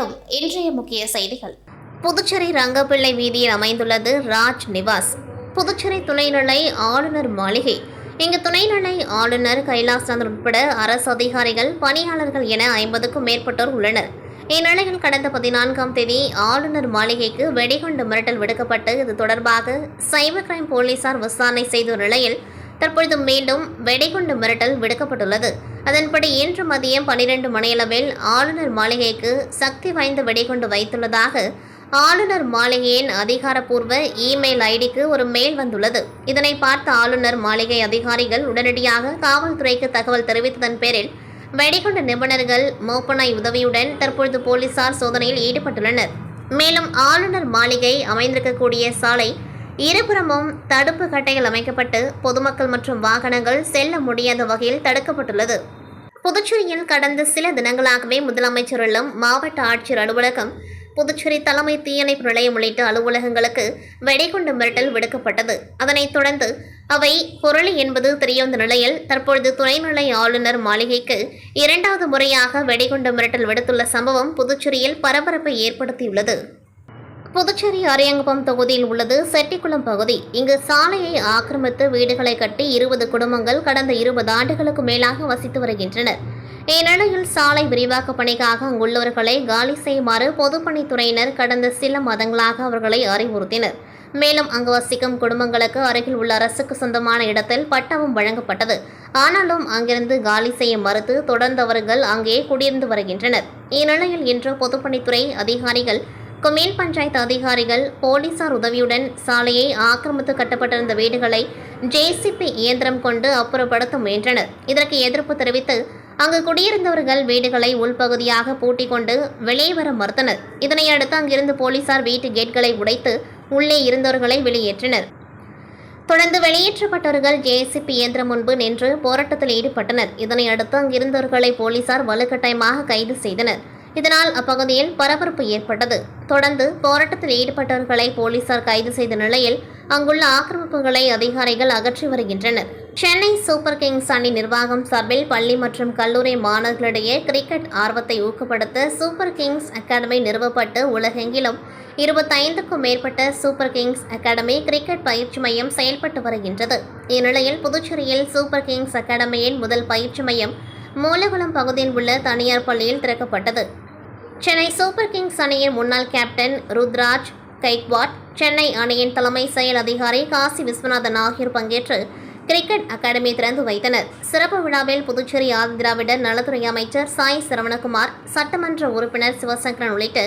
வணக்கம். இன்றைய முக்கிய செய்திகள். புதுச்சேரி ரங்கப்பிள்ளை வீதியில் அமைந்துள்ளது ராஜ் நிவாஸ், புதுச்சேரி துணைநிலை ஆளுநர் மாளிகை. இங்கு துணைநிலை ஆளுநர் கைலாசநாதன் உட்பட அரசு அதிகாரிகள், பணியாளர்கள் என 50க்கும் மேற்பட்டோர் உள்ளனர். இந்நிலையில் கடந்த 14ஆம் தேதி ஆளுநர் மாளிகைக்கு வெடிகுண்டு மிரட்டல் விடுக்கப்பட்டு இது தொடர்பாக சைபர் கிரைம் போலீசார் விசாரணை செய்த நிலையில் தற்பொழுது மீண்டும் வெடிகுண்டு மிரட்டல் விடுக்கப்பட்டுள்ளது. அதன்படி இன்று மதியம் 12 மணியளவில் ஆளுநர் மாளிகைக்கு சக்தி வாய்ந்த வெடிகுண்டு வைத்துள்ளதாக ஆளுநர் மாளிகையின் அதிகாரப்பூர்வ இமெயில் ஐடிக்கு ஒரு மெயில் வந்துள்ளது. இதனை பார்த்த ஆளுநர் மாளிகை அதிகாரிகள் உடனடியாக காவல்துறைக்கு தகவல் தெரிவித்ததன் பேரில் வெடிகுண்டு நிபுணர்கள் மோப்பனாய் உதவியுடன் தற்பொழுது போலீசார் சோதனையில் ஈடுபட்டுள்ளனர். மேலும் ஆளுநர் மாளிகை அமைந்திருக்கக்கூடிய சாலை இருபுறமும் தடுப்பு கட்டைகள் அமைக்கப்பட்டு பொதுமக்கள் மற்றும் வாகனங்கள் செல்ல முடியாத வகையில் தடுக்கப்பட்டுள்ளது. புதுச்சேரியில் கடந்த சில தினங்களாகவே முதலமைச்சர் இல்லம், மாவட்ட ஆட்சியர் அலுவலகம், புதுச்சேரி தலைமை தீயணைப்பு நிலையம் உள்ளிட்ட அலுவலகங்களுக்கு வெடிகுண்டு மிரட்டல் விடுக்கப்பட்டது. அதனைத் தொடர்ந்து அவை பொருளி என்பது தெரியவந்த நிலையில் தற்பொழுது துணைநிலை ஆளுநர் மாளிகைக்கு 2வது முறையாக வெடிகுண்டு மிரட்டல் விடுத்துள்ள சம்பவம் புதுச்சேரியில் பரபரப்பை ஏற்படுத்தியுள்ளது. புதுச்சேரி அரியங்குப்பம் தொகுதியில் உள்ளது செட்டிக்குளம் பகுதி. இங்கு சாலையை ஆக்கிரமித்து வீடுகளை கட்டி 20 குடும்பங்கள் கடந்த 20 ஆண்டுகளுக்கு மேலாக வசித்து வருகின்றனர். இந்நிலையில் சாலை விரிவாக்க பணிக்காக அங்குள்ளவர்களை காலி செய்யுமாறு பொதுப்பணித்துறையினர் கடந்த சில மாதங்களாக அவர்களை அறிவுறுத்தினர். மேலும் அங்கு வசிக்கும் குடும்பங்களுக்கு அருகில் உள்ள அரசுக்கு சொந்தமான இடத்தில் பட்டாவும் வழங்கப்பட்டது. ஆனாலும் அங்கிருந்து காலி செய்ய மறுத்து தொடர்ந்து அவர்கள் அங்கே குடியிருந்து வருகின்றனர். இந்நிலையில் இன்று பொதுப்பணித்துறை அதிகாரிகள், கொம்யூன் பஞ்சாயத்து அதிகாரிகள், போலீசார் உதவியுடன் சாலையை ஆக்கிரமித்து கட்டப்பட்டிருந்த வீடுகளை ஜேசிபி இயந்திரம் கொண்டு அப்புறப்படுத்த முயன்றனர். இதற்கு எதிர்ப்பு தெரிவித்து அங்கு குடியிருந்தவர்கள் வீடுகளை உள்பகுதியாக பூட்டிக் கொண்டு வெளியே வர மறுத்தனர். இதனையடுத்து அங்கிருந்து போலீசார் வீட்டு கேட்களை உடைத்து உள்ளே இருந்தவர்களை வெளியேற்றினர். தொடர்ந்து வெளியேற்றப்பட்டவர்கள் ஜேசிபி இயந்திரம் முன்பு நின்று போராட்டத்தில் ஈடுபட்டனர். இதனையடுத்து அங்கிருந்தவர்களை போலீசார் வலுக்கட்டாயமாக கைது செய்தனர். இதனால் அப்பகுதியில் பரபரப்பு ஏற்பட்டது. தொடர்ந்து போராட்டத்தில் ஈடுபட்டவர்களை போலீசார் கைது செய்த நிலையில் அங்குள்ள ஆக்கிரமிப்புகளை அதிகாரிகள் அகற்றி வருகின்றனர். சென்னை சூப்பர் கிங்ஸ் அணி நிர்வாகம் சார்பில் பள்ளி மற்றும் கல்லூரி மாணவர்களிடையே கிரிக்கெட் ஆர்வத்தை ஊக்கப்படுத்த சூப்பர் கிங்ஸ் அகாடமி நிறுவப்பட்டு உலகெங்கிலும் 25க்கும் மேற்பட்ட சூப்பர் கிங்ஸ் அகாடமி கிரிக்கெட் பயிற்சி மையம் செயல்பட்டு வருகின்றது. இந்நிலையில் புதுச்சேரியில் சூப்பர் கிங்ஸ் அகாடமியின் முதல் பயிற்சி மையம் மூலகுளம் பகுதியில் உள்ள தனியார் பள்ளியில் திறக்கப்பட்டது. சென்னை சூப்பர் கிங்ஸ் அணியின் முன்னாள் கேப்டன் ருத்ராஜ் கைக்வாட், சென்னை அணியின் தலைமை செயல் அதிகாரி காசி விஸ்வநாதன் ஆகியோர் பங்கேற்று கிரிக்கெட் அகாடமி திறந்து வைத்தனர். சிறப்பு விழாவில் புதுச்சேரி ஆதிதிராவிடர் நலத்துறை அமைச்சர் சாய் சரவணகுமார், சட்டமன்ற உறுப்பினர் சிவசங்கரன் உள்ளிட்ட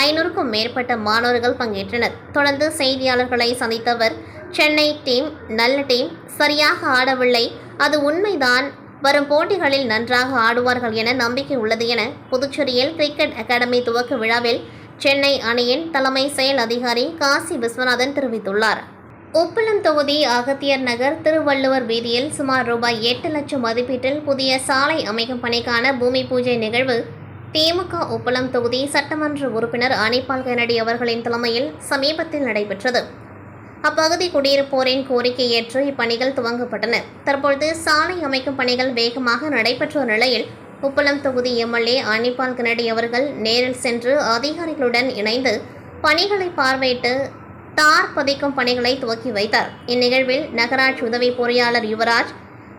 500க்கும் மேற்பட்ட மாணவர்கள் பங்கேற்றனர். தொடர்ந்து செய்தியாளர்களை சந்தித்தவர், சென்னை டீம் நல்ல டீம், சரியாக ஆடவில்லை, அது உண்மைதான், வரும் போட்டிகளில் நன்றாக ஆடுவார்கள் என நம்பிக்கை உள்ளது என புதுச்சேரியில் கிரிக்கெட் அகாடமி துவக்க விழாவில் சென்னை அணியின் தலைமை செயல் அதிகாரி காசி விஸ்வநாதன் தெரிவித்துள்ளார். உப்பளம் தொகுதி அகத்தியர் நகர் திருவள்ளுவர் வீதியில் சுமார் ரூபாய் 8 லட்சம் மதிப்பீட்டில் புதிய சாலை அமைக்கும் பணிக்கான பூமி பூஜை நிகழ்வு திமுக உப்பளம் தொகுதி சட்டமன்ற உறுப்பினர் அனிபால் கென்னடி அவர்களின் தலைமையில் சமீபத்தில் நடைபெற்றது. அப்பகுதி குடியிருப்போரின் கோரிக்கை ஏற்று இப்பணிகள் துவங்கப்பட்டன. தற்பொழுது சாலை அமைக்கும் பணிகள் வேகமாக நடைபெற்ற நிலையில் உப்பளம் தொகுதி எம்எல்ஏ அனிபால் கென்னடி அவர்கள் நேரில் சென்று அதிகாரிகளுடன் இணைந்து பணிகளை பார்வையிட்டு தார் பதிக்கும் பணிகளை துவக்கி வைத்தார். இந்நிகழ்வில் நகராட்சி உதவி பொறியாளர் யுவராஜ்,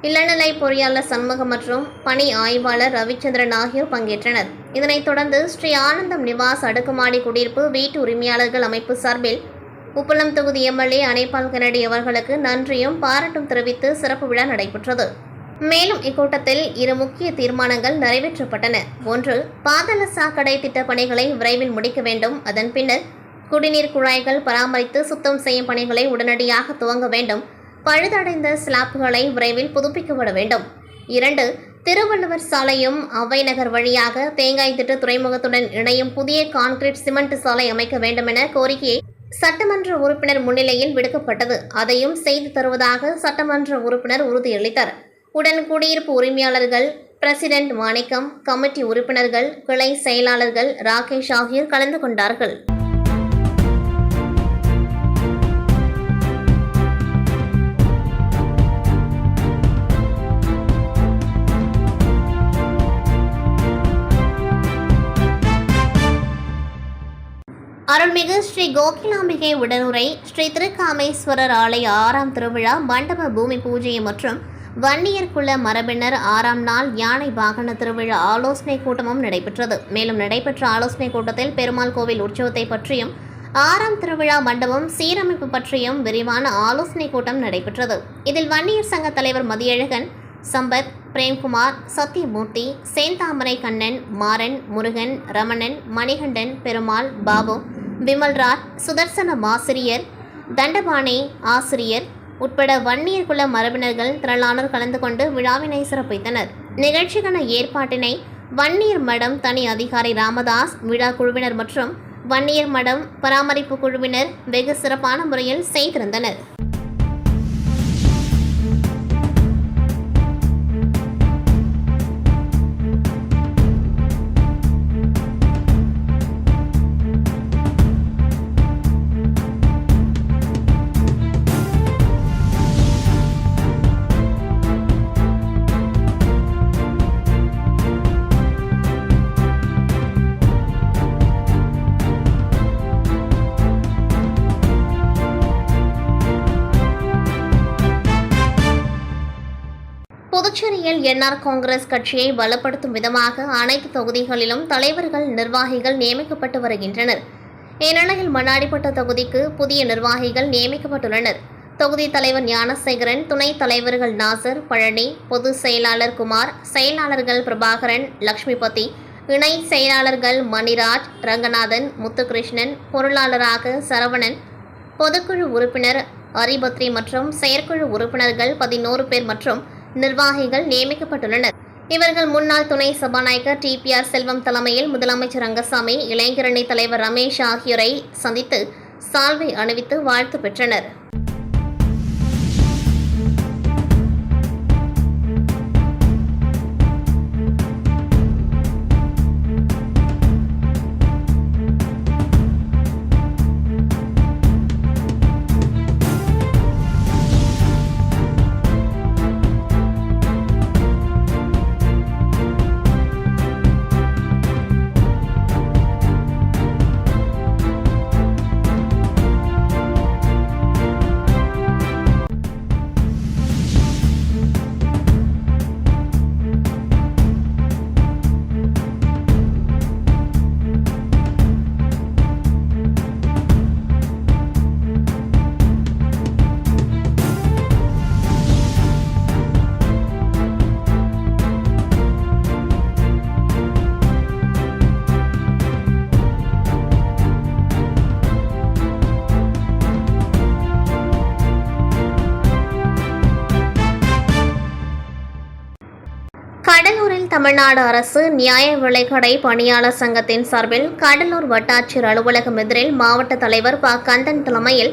இளநிலை பொறியாளர் சண்முகம் மற்றும் பணி ஆய்வாளர் ரவிச்சந்திரன் ஆகியோர் பங்கேற்றனர். இதனைத் தொடர்ந்து ஸ்ரீ ஆனந்தம் நிவாஸ் அடுக்குமாடி குடியிருப்பு வீட்டு உரிமையாளர்கள் அமைப்பு சார்பில் உப்பளம் தொகுதி எம்எல்ஏ அனிபால் கென்னடி அவர்களுக்கு நன்றியும் பாராட்டும் தெரிவித்து சிறப்பு விழா நடைபெற்றது. மேலும் இக்கூட்டத்தில் 2 முக்கிய தீர்மானங்கள் நிறைவேற்றப்பட்டன. 1, பாதாள சாக்கடை திட்ட பணிகளை விரைவில் முடிக்க வேண்டும். அதன் பின்னர் குடிநீர் குழாய்கள் பராமரித்து சுத்தம் செய்யும் பணிகளை உடனடியாக துவங்க வேண்டும். பழுதடைந்த ஸ்லாப்புகளை விரைவில் புதுப்பிக்கப்பட வேண்டும். 2, திருவள்ளுவர் சாலையும் அவ்வை நகர் வழியாக தேங்காய் திட்டு துறைமுகத்துடன் இணையும் புதிய கான்கிரீட் சிமெண்ட் சாலை அமைக்க வேண்டும் என கோரிக்கையை சட்டமன்ற உறுப்பினர் முன்னிலையில் விடுக்கப்பட்டது. அதையும் செய்து தருவதாக சட்டமன்ற உறுப்பினர் உறுதியளித்தார். உடன் குடியிருப்பு உரிமையாளர்கள், பிரசிடென்ட் மாணிக்கம், கமிட்டி உறுப்பினர்கள், கிளை செயலாளர்கள் ராகேஷ் ஆகியோர் கலந்து கொண்டார்கள். அருள்மிகு ஸ்ரீ கோகிலாம்பிகை உடனுரை ஸ்ரீ திருக்காமேஸ்வரர் ஆலய 6ஆம் திருவிழா மண்டப பூமி பூஜை மற்றும் வன்னியர் குல மரபினர் 6ஆம் நாள் யானை வாகன திருவிழா ஆலோசனை கூட்டமும் நடைபெற்றது. மேலும் நடைபெற்ற ஆலோசனை கூட்டத்தில் பெருமாள் கோவில் உற்சவத்தை பற்றியும் 6ஆம் திருவிழா மண்டபம் சீரமைப்பு பற்றியும் விரிவான ஆலோசனை கூட்டம் நடைபெற்றது. இதில் வன்னியர் சங்க தலைவர் மதியழகன், சம்பத், பிரேம்குமார், சத்தியமூர்த்தி, சேந்தாமரை கண்ணன், மாறன், முருகன், ரமணன், மணிகண்டன், பெருமாள், பாபு, விமல்ராஜ், சுதர்சன ஆசிரியர், தண்டபாணி ஆசிரியர் உட்பட வன்னியர் குல மரபினர்கள் திரளானோர் கலந்து கொண்டு விழாவினை சிறப்பித்தனர். நிகழ்ச்சிக்கான ஏற்பாட்டினை வன்னியர் மடம் தனி அதிகாரி ராமதாஸ், விழா குழுவினர் மற்றும் வன்னியர் மடம் பராமரிப்பு குழுவினர் வெகு சிறப்பான முறையில் செய்திருந்தனர். புதுச்சேரியில் என்ஆர் காங்கிரஸ் கட்சியை பலப்படுத்தும் விதமாக அனைத்து தொகுதிகளிலும் தலைவர்கள், நிர்வாகிகள் நியமிக்கப்பட்டு வருகின்றனர். இந்நிலையில் மண்ணாடிப்பட்ட தொகுதிக்கு புதிய நிர்வாகிகள் நியமிக்கப்பட்டுள்ளனர். தொகுதி தலைவர் ஞானசேகரன், துணைத் தலைவர்கள் நாசர், பழனி, பொதுச் செயலாளர் குமார், செயலாளர்கள் பிரபாகரன், லட்சுமிபதி, இணை செயலாளர்கள் மணிராஜ், ரங்கநாதன், முத்துகிருஷ்ணன், பொருளாளராக சரவணன், பொதுக்குழு உறுப்பினர் அரிபத்ரி மற்றும் செயற்குழு உறுப்பினர்கள் 11 பேர் மற்றும் நிர்வாகிகள் நியமிக்கப்பட்டுள்ளனர். இவர்கள் முன்னாள் துணை சபாநாயகர் டிபிஆர் செல்வம் தலைமையில் முதலமைச்சர் ரங்கசாமி, இளைஞரணி தலைவர் ரமேஷ் ஆகியோரை சந்தித்து சால்வை அணிவித்து வாழ்த்து பெற்றனர். கடலூரில் தமிழ்நாடு அரசு நியாய விலைக்கடை பணியாளர் சங்கத்தின் சார்பில் கடலூர் வட்டாட்சியர் அலுவலகம் எதிரில் மாவட்ட தலைவர் ப. கந்தன் தலைமையில்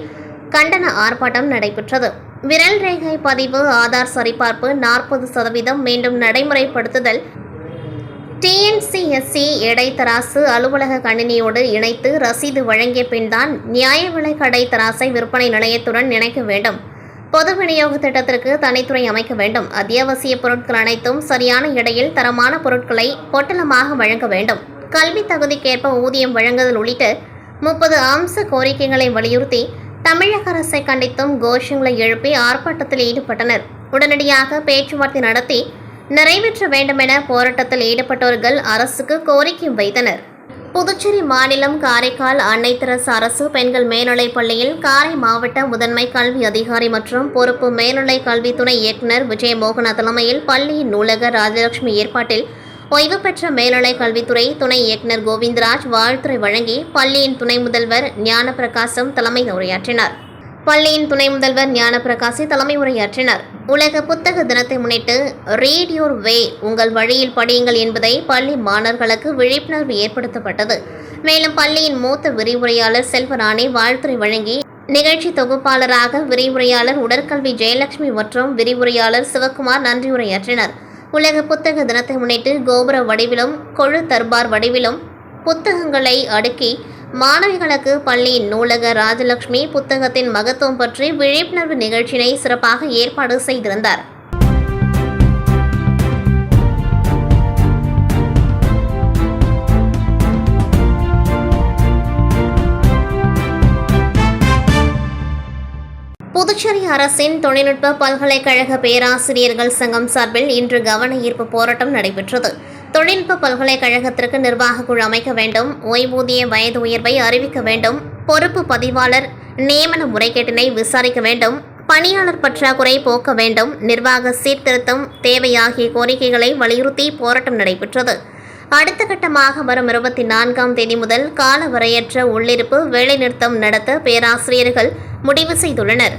கண்டன ஆர்ப்பாட்டம் நடைபெற்றது. விரல் ரேகை பதிவு, ஆதார் சரிபார்ப்பு 40% மீண்டும் நடைமுறைப்படுத்துதல், டிஎன்சிஎஸ்சி எடைத்தராசு அலுவலக கணினியோடு இணைத்து ரசீது வழங்கிய பின்தான் நியாய விலைக்கடை தராசை விற்பனை நிலையத்துடன் இணைக்க வேண்டும். பொது விநியோக திட்டத்திற்கு தனித்துறை அமைக்க வேண்டும். அத்தியாவசிய பொருட்கள் அனைத்தும் சரியான எடையில் தரமான பொருட்களை பொட்டலமாக வழங்க வேண்டும். கல்வி தகுதிக்கேற்ப ஊதியம் வழங்குதல் உள்ளிட்ட 30 அம்ச கோரிக்கைகளை வலியுறுத்தி தமிழக அரசை கண்டித்தும் கோஷங்களை எழுப்பி ஆர்ப்பாட்டத்தில் ஈடுபட்டனர். உடனடியாக பேச்சுவார்த்தை நடத்தி நிறைவேற்ற வேண்டும் என போராட்டத்தில் ஈடுபட்டவர்கள் அரசுக்கு கோரிக்கை வைத்தனர். புதுச்சேரி மாநிலம் காரைக்கால் அன்னை தெரசா அரசு பெண்கள் மேல்நிலைப் பள்ளியில் காரை மாவட்ட முதன்மை கல்வி அதிகாரி மற்றும் பொறுப்பு மேல்நிலை கல்வி துணை இயக்குநர் விஜயமோகனா தலைமையில் பள்ளியின் நூலகர் ராஜலட்சுமி ஏற்பாட்டில் ஓய்வு பெற்ற மேல்நிலை கல்வித்துறை துணை இயக்குநர் கோவிந்தராஜ் வாழ்த்துரை வழங்கி பள்ளியின் துணை முதல்வர் ஞானப்பிரகாசம் தலைமை உரையாற்றினார். உலக புத்தக தினத்தை முன்னிட்டு ரீட் யோர் வே, உங்கள் வழியில் படியுங்கள் என்பதை பள்ளி மாணவர்களுக்கு விழிப்புணர்வு ஏற்படுத்தப்பட்டது. மேலும் பள்ளியின் மூத்த விரிவுரையாளர் செல்வராணி வாழ்த்துரை வழங்கி நிகழ்ச்சி தொகுப்பாளராக விரிவுரையாளர் உடற்கல்வி ஜெயலட்சுமி மற்றும் விரிவுரையாளர் சிவக்குமார் நன்றியுரையாற்றினர். உலக புத்தக தினத்தை முன்னிட்டு கோபுர வடிவிலும் கொழு தர்பார் வடிவிலும் புத்தகங்களை அடுக்கி மாணவிகளுக்கு பள்ளியின் நூலகர் ராஜலட்சுமி புத்தகத்தின் மகத்துவம் பற்றி விழிப்புணர்வு நிகழ்ச்சியினை சிறப்பாக ஏற்பாடு செய்திருந்தார். புதுச்சேரி அரசின் தொழில்நுட்ப பல்கலைக்கழக பேராசிரியர்கள் சங்கம் சார்பில் இன்று கவன ஈர்ப்பு போராட்டம் நடைபெற்றது. தொழில்நுட்ப பல்கலைக்கழகத்திற்கு நிர்வாக குழு அமைக்க வேண்டும், ஓய்வூதிய வயது உயர்வை அறிவிக்க வேண்டும், பொறுப்பு பதிவாளர் நியமன முறைகேட்டினை விசாரிக்க வேண்டும், பணியாளர் பற்றாக்குறை போக்க வேண்டும், நிர்வாக சீர்திருத்தம் தேவை ஆகிய கோரிக்கைகளை வலியுறுத்தி போராட்டம் நடைபெற்றது. அடுத்த கட்டமாக வரும் 24ஆம் தேதி முதல் காலவரையற்ற உள்ளிருப்பு வேலைநிறுத்தம் நடத்த பேராசிரியர்கள் முடிவு செய்துள்ளனர்.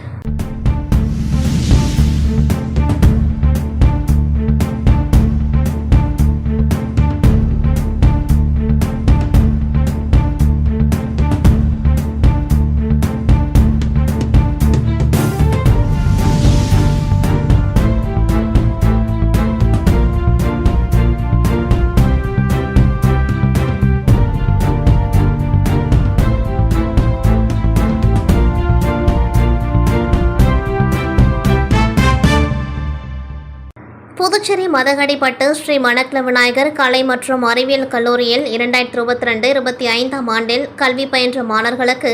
புதுச்சேரி மதகடிப்பட்டு ஸ்ரீ மணக்குள விநாயகர் கலை மற்றும் அறிவியல் கல்லூரியில் 2022-25ஆம் ஆண்டில் கல்வி பயின்ற மாணவர்களுக்கு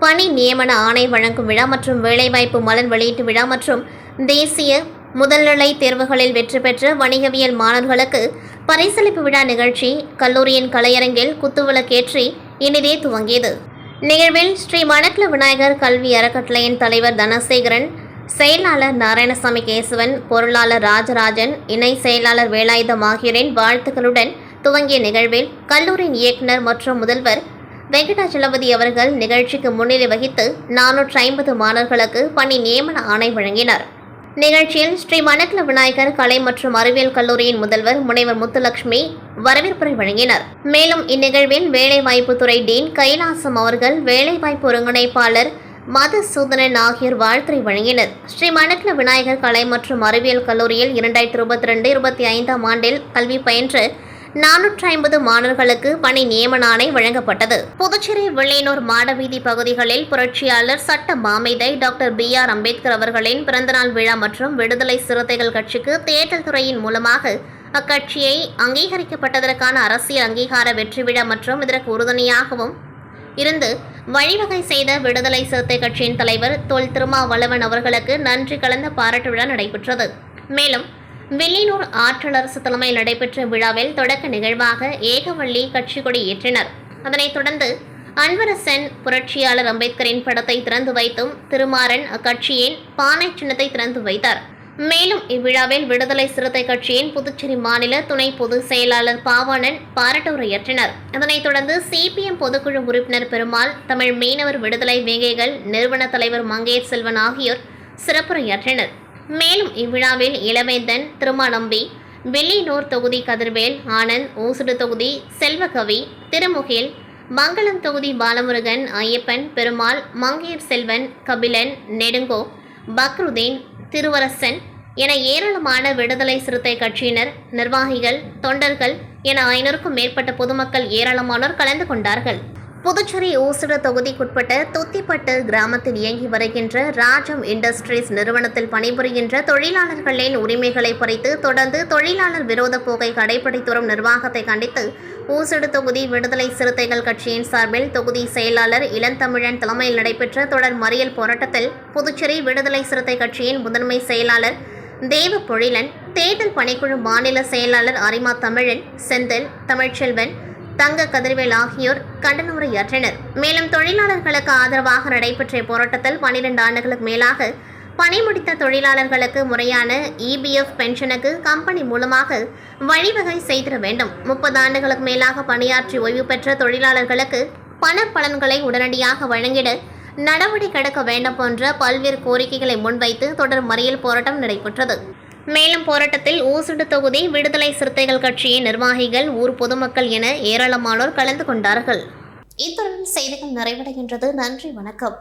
பணி நியமன ஆணை வழங்கும் விழா மற்றும் வேலைவாய்ப்பு மலர் வெளியீட்டு விழா மற்றும் தேசிய முதல்நிலை தேர்வுகளில் வெற்றி பெற்ற வணிகவியல் மாணவர்களுக்கு பரிசளிப்பு விழா நிகழ்ச்சி கல்லூரியின் கலையரங்கில் குத்துவிளக்கேற்றி இனிதே துவங்கியது. நிகழ்வில் ஸ்ரீ மணக்குள விநாயகர் கல்வி அறக்கட்டளையின் தலைவர் தனசேகரன், செயலாளர் நாராயணசாமி கேசவன், பொருளாளர் ராஜராஜன், இணை செயலாளர் வேலாயுதம் ஆகியோரின் வாழ்த்துக்களுடன் துவங்கிய நிகழ்வில் கல்லூரியின் இயக்குநர் மற்றும் முதல்வர் வெங்கடாச்சலபதி அவர்கள் நிகழ்ச்சிக்கு முன்னிலை வகித்து 450 மாணவர்களுக்கு பணி நியமன ஆணை வழங்கினார். நிகழ்ச்சியில் ஸ்ரீ மணக்குள விநாயகர் கலை மற்றும் அறிவியல் கல்லூரியின் முதல்வர் முனைவர் முத்துலட்சுமி வரவேற்புரை வழங்கினார். மேலும் இந்நிகழ்வில் வேலைவாய்ப்புத்துறை டீன் கைலாசம் அவர்கள், வேலைவாய்ப்பு ஒருங்கிணைப்பாளர் மதுசூதனன் ஆகியோர் வாழ்த்துரை வழங்கினர். ஸ்ரீ மணக்குள விநாயகர் கலை மற்றும் அறிவியல் கல்லூரியில் 2022-25ஆம் ஆண்டில் கல்வி பயின்ற 450 மாணவர்களுக்கு பணி நியமன ஆணை வழங்கப்பட்டது. புதுச்சேரி வில்லியனூர் மாடவீதி பகுதிகளில் புரட்சியாளர் சட்ட மாமேதை டாக்டர் BR அம்பேத்கர் அவர்களின் பிறந்தநாள் விழா மற்றும் விடுதலை சிறுத்தைகள் கட்சிக்கு தேர்தல் துறையின் மூலமாக அக்கட்சியை அங்கீகரிக்கப்பட்டதற்கான அரசியல் அங்கீகார வெற்றி விழா மற்றும் இதற்கு உறுதுணையாகவும் இருந்து வழிவகை செய்த விடுதலை சிறுத்தை கட்சியின் தலைவர் தொல் திருமாவளவன் அவர்களுக்கு நன்றி கலந்த பாராட்டு விழா நடைபெற்றது. மேலும் வில்லியனூர் ஆற்றலரசு தலைமையில் நடைபெற்ற விழாவில் தொடக்க நிகழ்வாக ஏகவள்ளி கட்சி கொடி ஏற்றினர். அதனைத் தொடர்ந்து அன்வரசன் புரட்சியாளர் அம்பேத்கரின் படத்தை திறந்து வைத்தும் திருமாறன் அக்கட்சியின் பானை சின்னத்தை திறந்து வைத்தார். மேலும் இவ்விழாவில் விடுதலை சிறுத்தை கட்சியின் புதுச்சேரி மாநில துணை பொதுச் செயலாளர் பாவாணன் பாராட்டு உரையாற்றினார். அதனைத் தொடர்ந்து CPM பொதுக்குழு உறுப்பினர் பெருமாள், தமிழ் மீனவர் விடுதலை வேங்கைகள் நிறுவன தலைவர் மங்கேஷ் செல்வன் ஆகியோர் சிறப்புரையாற்றினர். மேலும் இவ்விழாவில் இளவேந்தன், திருமாநம்பி, வில்லியனூர் தொகுதி கதிர்வேல், ஆனந்த், ஊசுடு தொகுதி செல்வகவி, திருமுகில், மங்களம் தொகுதி பாலமுருகன், ஐயப்பன், பெருமாள், மங்கேர் செல்வன், கபிலன், நெடுங்கோ, பக்ருதீன், திருவரசன் என ஏராளமான விடுதலை சிறுத்தை கட்சியினர், நிர்வாகிகள், தொண்டர்கள் என 500க்கும் மேற்பட்ட பொதுமக்கள் ஏராளமானோர் கலந்து கொண்டார்கள். புதுச்சேரி ஊசுடு தொகுதிக்குட்பட்ட துத்திப்பட்டு கிராமத்தில் இயங்கி வருகின்ற ராஜம் இண்டஸ்ட்ரீஸ் நிறுவனத்தில் பணிபுரிகின்ற தொழிலாளர்களின் உரிமைகளை பறித்து தொடர்ந்து தொழிலாளர் விரோத போக்கை கடைபிடித்து வரும் நிர்வாகத்தை கண்டித்து ஊசுடு தொகுதி விடுதலை சிறுத்தைகள் கட்சியின் சார்பில் தொகுதி செயலாளர் இளந்தமிழன் தலைமையில் நடைபெற்ற தொடர் மறியல் போராட்டத்தில் புதுச்சேரி விடுதலை சிறுத்தை கட்சியின் முதன்மை செயலாளர் தேவ பொழிலன், தேர்தல் பணிக்குழு மாநில செயலாளர் அரிமா தமிழன், செந்தில், தமிழ்ச்செல்வன், தங்க கதிர்வேல் ஆகியோர் கண்டன உரையாற்றினர். மேலும் தொழிலாளர்களுக்கு ஆதரவாக நடைபெற்ற போராட்டத்தில் 12 ஆண்டுகளுக்கு மேலாக பணி முடித்த தொழிலாளர்களுக்கு முறையான EPF பென்ஷனுக்கு கம்பெனி மூலமாக வழிவகை செய்திட வேண்டும், 30 ஆண்டுகளுக்கு மேலாக பணியாற்றி ஓய்வு பெற்ற தொழிலாளர்களுக்கு பண பலன்களை உடனடியாக வழங்கிட நடவடிக்கை எடுக்க வேண்டும் போன்ற பல்வேறு கோரிக்கைகளை முன்வைத்து தொடர் மறியல் போராட்டம் நடைபெற்றது. மேலும் போராட்டத்தில் ஊசுடு தொகுதி விடுதலை சிறுத்தைகள் கட்சியின் நிர்வாகிகள், ஊர் பொதுமக்கள் என ஏராளமானோர் கலந்து கொண்டார்கள். இத்துடன் செய்திகள் நிறைவடைகின்றது. நன்றி, வணக்கம்.